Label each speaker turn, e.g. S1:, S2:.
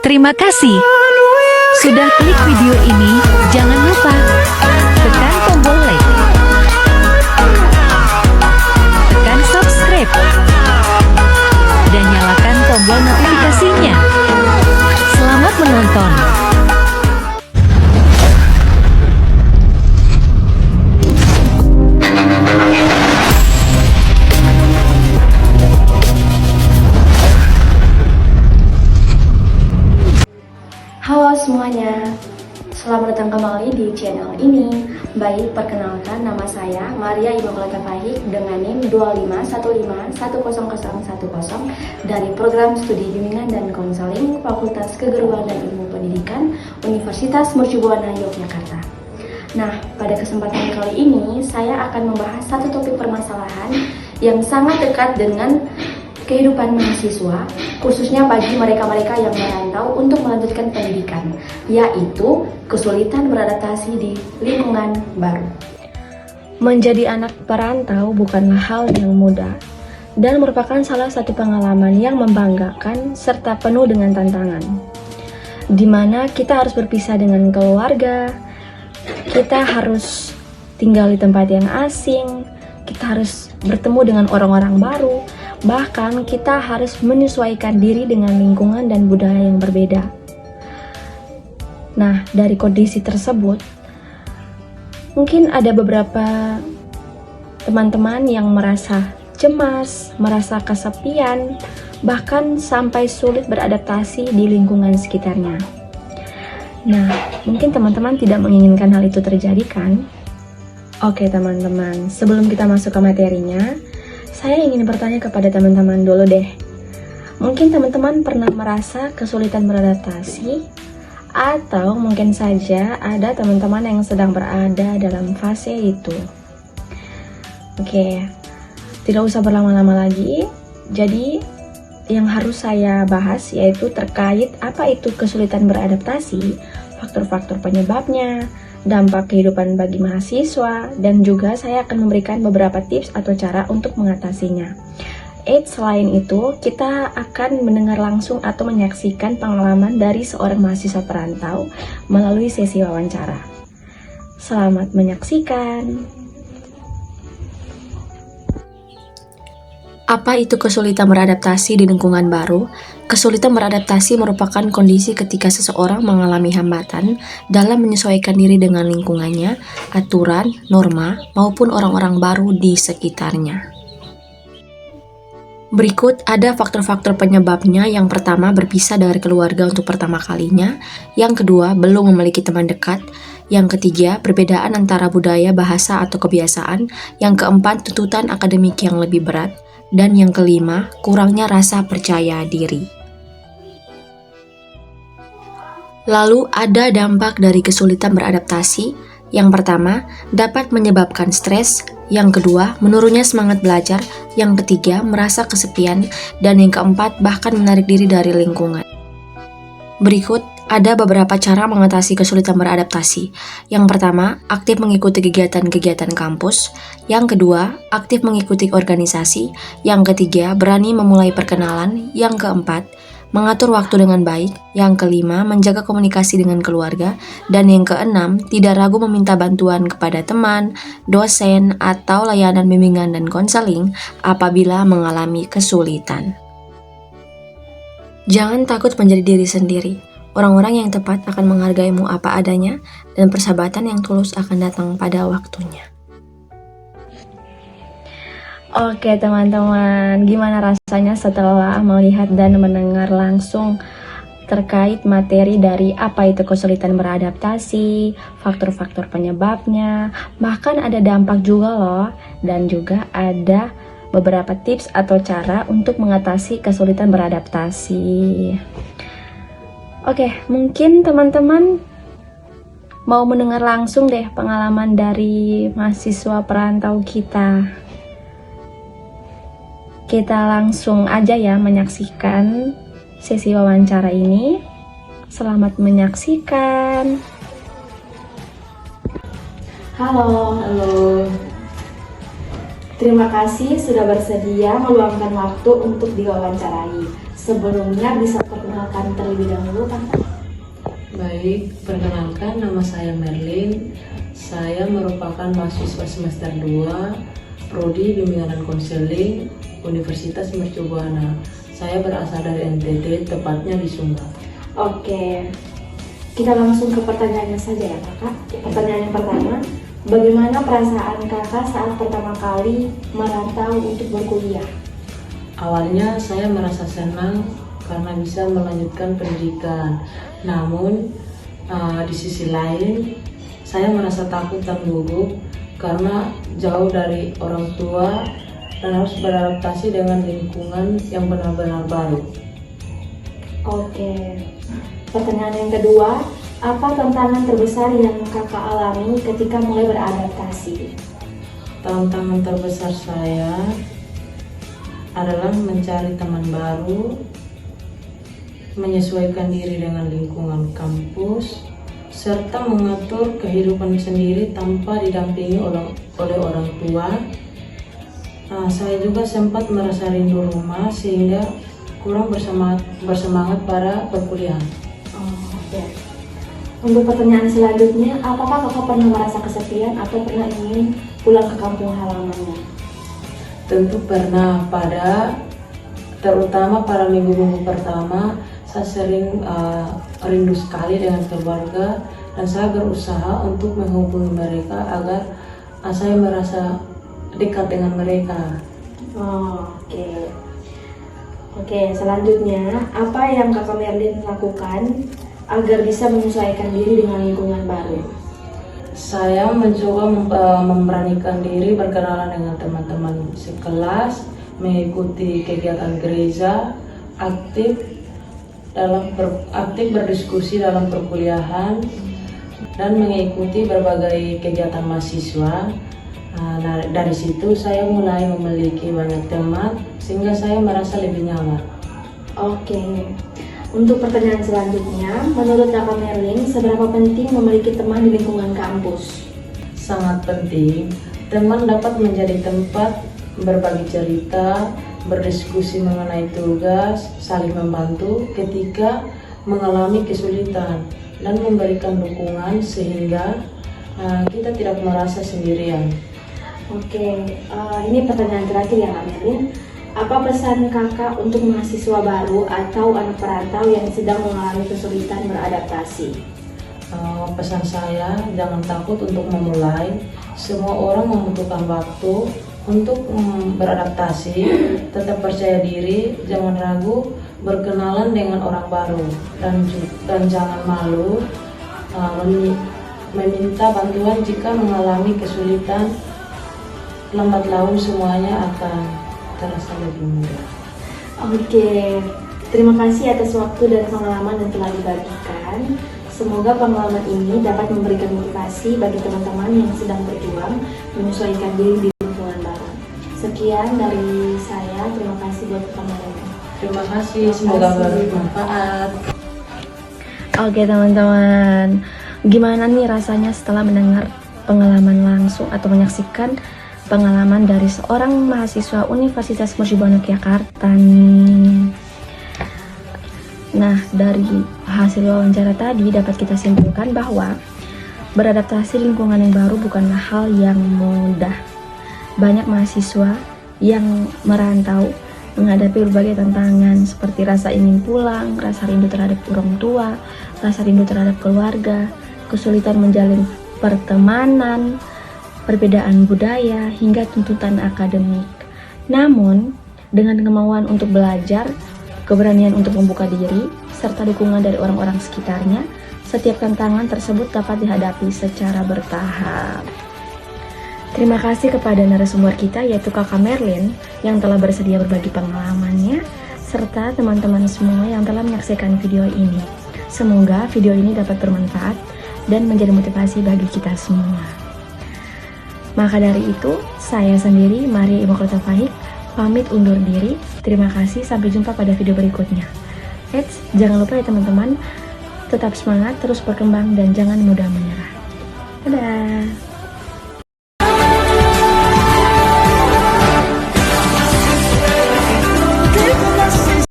S1: Terima kasih sudah klik video ini. Jangan lupa tekan tombol like, tekan subscribe, dan nyalakan tombol notifikasinya. Selamat menonton.
S2: Halo semuanya, selamat datang kembali di channel ini. Baik, perkenalkan, nama saya Maria Immaculata Fahik dengan NIM 251510010 dari Program Studi Bimbingan dan Konseling Fakultas Keguruan dan Ilmu Pendidikan Universitas Mercubuana Yogyakarta. Nah, pada kesempatan kali ini saya akan membahas satu topik permasalahan yang sangat dekat dengan kehidupan mahasiswa, khususnya bagi mereka-mereka yang merantau untuk melanjutkan pendidikan, yaitu kesulitan beradaptasi di lingkungan baru. Menjadi anak perantau bukanlah hal yang mudah dan merupakan salah satu pengalaman yang membanggakan serta penuh dengan tantangan, di mana kita harus berpisah dengan keluarga, kita harus tinggal di tempat yang asing, kita harus bertemu dengan orang-orang baru, bahkan kita harus menyesuaikan diri dengan lingkungan dan budaya yang berbeda. Nah, dari kondisi tersebut, mungkin ada beberapa teman-teman yang merasa cemas, merasa kesepian, bahkan sampai sulit beradaptasi di lingkungan sekitarnya. Nah, mungkin teman-teman tidak menginginkan hal itu terjadi, kan? Oke teman-teman, sebelum kita masuk ke materinya, saya ingin bertanya kepada teman-teman dulu deh. Mungkin teman-teman pernah merasa kesulitan beradaptasi, atau mungkin saja ada teman-teman yang sedang berada dalam fase itu. Oke, tidak usah berlama-lama lagi. Jadi, yang harus saya bahas yaitu terkait apa itu kesulitan beradaptasi, faktor-faktor penyebabnya, dampak kehidupan bagi mahasiswa, dan juga saya akan memberikan beberapa tips atau cara untuk mengatasinya. Selain itu, kita akan mendengar langsung atau menyaksikan pengalaman dari seorang mahasiswa perantau melalui sesi wawancara. Selamat menyaksikan. Apa itu kesulitan beradaptasi di lingkungan baru? Kesulitan beradaptasi merupakan kondisi ketika seseorang mengalami hambatan dalam menyesuaikan diri dengan lingkungannya, aturan, norma, maupun orang-orang baru di sekitarnya. Berikut ada faktor-faktor penyebabnya. Yang pertama, berpisah dari keluarga untuk pertama kalinya. Yang kedua, belum memiliki teman dekat. Yang ketiga, perbedaan antara budaya, bahasa, atau kebiasaan. Yang keempat, tuntutan akademik yang lebih berat. Dan yang kelima, kurangnya rasa percaya diri. Lalu ada dampak dari kesulitan beradaptasi. Yang pertama, dapat menyebabkan stres. Yang kedua, menurunnya semangat belajar. Yang ketiga, merasa kesepian. Dan yang keempat, bahkan menarik diri dari lingkungan. Berikut ada beberapa cara mengatasi kesulitan beradaptasi. Yang pertama, aktif mengikuti kegiatan-kegiatan kampus. Yang kedua, aktif mengikuti organisasi. Yang ketiga, berani memulai perkenalan. Yang keempat, mengatur waktu dengan baik. Yang kelima, menjaga komunikasi dengan keluarga. Dan yang keenam, tidak ragu meminta bantuan kepada teman, dosen, atau layanan bimbingan dan konseling apabila mengalami kesulitan. Jangan takut menjadi diri sendiri. Orang-orang yang tepat akan menghargaimu apa adanya, dan persahabatan yang tulus akan datang pada waktunya. Oke teman-teman, gimana rasanya setelah melihat dan mendengar langsung terkait materi dari apa itu kesulitan beradaptasi, faktor-faktor penyebabnya, bahkan ada dampak juga loh, dan juga ada beberapa tips atau cara untuk mengatasi kesulitan beradaptasi. Oke, mungkin teman-teman mau mendengar langsung deh pengalaman dari mahasiswa perantau kita. Kita langsung aja ya menyaksikan sesi wawancara ini. Selamat menyaksikan. Halo. Terima kasih sudah bersedia meluangkan waktu untuk diwawancarai. Sebelumnya bisa perkenalkan terlebih dahulu, Kakak.
S3: Baik, perkenalkan nama saya Merlin. Saya merupakan mahasiswa semester 2 Prodi Bimbingan dan Konseling Universitas Mercu Buana. Saya berasal dari NTT, tepatnya di Sumbar.
S2: Oke, kita langsung ke pertanyaannya saja ya, Kakak. Pertanyaan yang pertama, bagaimana perasaan Kakak saat pertama kali merantau untuk berkuliah?
S3: Awalnya saya merasa senang karena bisa melanjutkan pendidikan. Namun di sisi lain saya merasa takut dan gugup karena jauh dari orang tua dan harus beradaptasi dengan lingkungan yang benar-benar baru.
S2: Oke, pertanyaan yang kedua, apa tantangan terbesar yang Kakak alami ketika mulai beradaptasi?
S3: Tantangan terbesar saya adalah mencari teman baru, menyesuaikan diri dengan lingkungan kampus, serta mengatur kehidupan sendiri tanpa didampingi oleh orang tua. Saya juga sempat merasa rindu rumah sehingga kurang bersemangat pada perkuliahan.
S2: Oke. Untuk pertanyaan selanjutnya, apakah Kakak pernah merasa kesepian atau pernah ingin pulang ke kampung halamannya?
S3: Tentu pernah, terutama pada minggu-minggu pertama saya sering rindu sekali dengan keluarga dan saya berusaha untuk menghubungi mereka agar saya merasa dekat dengan mereka.
S2: Oke, selanjutnya apa yang Kakak Merlin lakukan agar bisa menyesuaikan diri dengan lingkungan baru?
S3: Saya mencoba memberanikan diri berkenalan dengan teman-teman sekelas, mengikuti kegiatan gereja, aktif berdiskusi dalam perkuliahan, dan mengikuti berbagai kegiatan mahasiswa. Dari situ saya mulai memiliki banyak teman sehingga saya merasa lebih nyaman.
S2: Oke. Untuk pertanyaan selanjutnya, menurut Kakak Merlin, seberapa penting memiliki teman di lingkungan kampus?
S3: Sangat penting. Teman dapat menjadi tempat berbagi cerita, berdiskusi mengenai tugas, saling membantu ketika mengalami kesulitan, dan memberikan dukungan sehingga kita tidak merasa sendirian.
S2: Oke, ini pertanyaan terakhir ya Kak Merlin. Apa pesan Kakak untuk mahasiswa baru atau anak perantau yang sedang mengalami kesulitan beradaptasi?
S3: Pesan saya, jangan takut untuk memulai. Semua orang membutuhkan waktu untuk beradaptasi. Tetap percaya diri, jangan ragu berkenalan dengan orang baru, dan jangan malu meminta bantuan jika mengalami kesulitan. Lambat laun semuanya akan terasa lebih mudah.
S2: Oke, terima kasih atas waktu dan pengalaman yang telah dibagikan. Semoga pengalaman ini dapat memberikan motivasi bagi teman-teman yang sedang berjuang menyesuaikan diri di lingkungan baru. Sekian dari saya, terima kasih buat teman-teman.
S3: Terima kasih, semoga bermanfaat.
S1: Oke teman-teman, gimana nih rasanya setelah mendengar pengalaman langsung atau menyaksikan pengalaman dari seorang mahasiswa Universitas Mercu Buana Yogyakarta nih. Nah, dari hasil wawancara tadi dapat kita simpulkan bahwa beradaptasi lingkungan yang baru bukanlah hal yang mudah. Banyak mahasiswa yang merantau menghadapi berbagai tantangan seperti rasa ingin pulang, rasa rindu terhadap orang tua, rasa rindu terhadap keluarga, kesulitan menjalin pertemanan, perbedaan budaya, hingga tuntutan akademik. Namun, dengan kemauan untuk belajar, keberanian untuk membuka diri, serta dukungan dari orang-orang sekitarnya, setiap tantangan tersebut dapat dihadapi secara bertahap. Terima kasih kepada narasumber kita yaitu Kakak Merlin yang telah bersedia berbagi pengalamannya, serta teman-teman semua yang telah menyaksikan video ini. Semoga video ini dapat bermanfaat dan menjadi motivasi bagi kita semua. Maka dari itu, saya sendiri, Maria Immaculata Fahik, pamit undur diri. Terima kasih, sampai jumpa pada video berikutnya. Jangan lupa ya teman-teman, tetap semangat, terus berkembang, dan jangan mudah menyerah. Dadah!